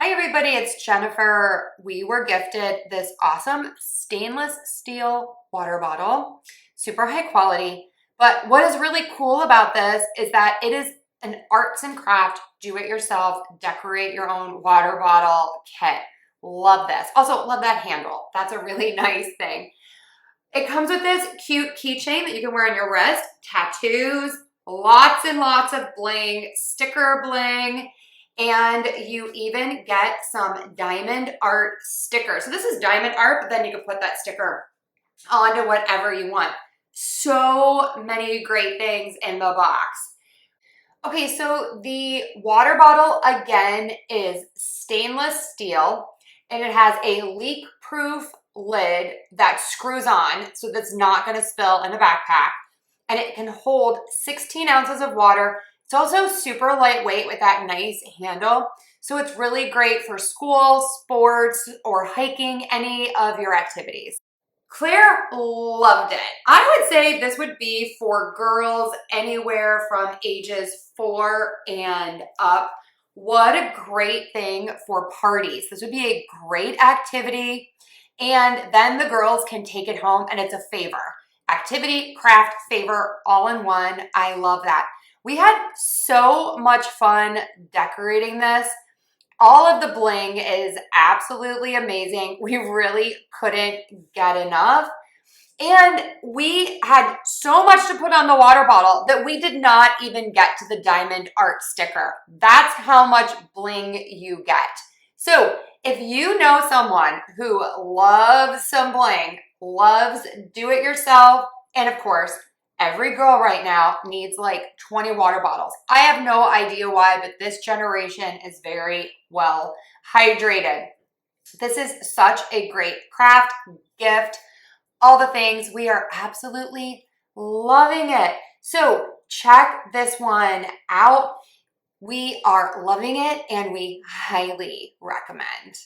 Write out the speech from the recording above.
Hi everybody, it's Jennifer. We were gifted this awesome stainless steel water bottle, super high quality. But what is really cool about this is that it is an arts and craft, do-it-yourself, decorate your own water bottle kit. Love this. Also, love that handle. That's a really nice thing. It comes with this cute keychain that you can wear on your wrist, tattoos, lots and lots of bling, sticker bling, and you even get some diamond art stickers. So this is diamond art, but then you can put that sticker onto whatever you want. So many great things in the box. Okay, so the water bottle, again, is stainless steel, and it has a leak-proof lid that screws on, so that's not going to spill in the backpack, and it can hold 16 ounces of water. It's also super lightweight with that nice handle, so it's really great for school, sports, or hiking, any of your activities. Claire loved it. I would say this would be for girls anywhere from ages 4 and up. What a great thing for parties. This would be a great activity, and then the girls can take it home, and it's a favor. Activity, craft, favor, all in one. I love that. We had so much fun decorating this. All of the bling is absolutely amazing. We really couldn't get enough. And we had so much to put on the water bottle that we did not even get to the diamond art sticker. That's how much bling you get. So if you know someone who loves some bling, loves do-it-yourself, and of course, every girl right now needs like 20 water bottles. I have no idea why, but this generation is very well hydrated. This is such a great craft, gift, all the things. We are absolutely loving it. So check this one out. We are loving it and we highly recommend.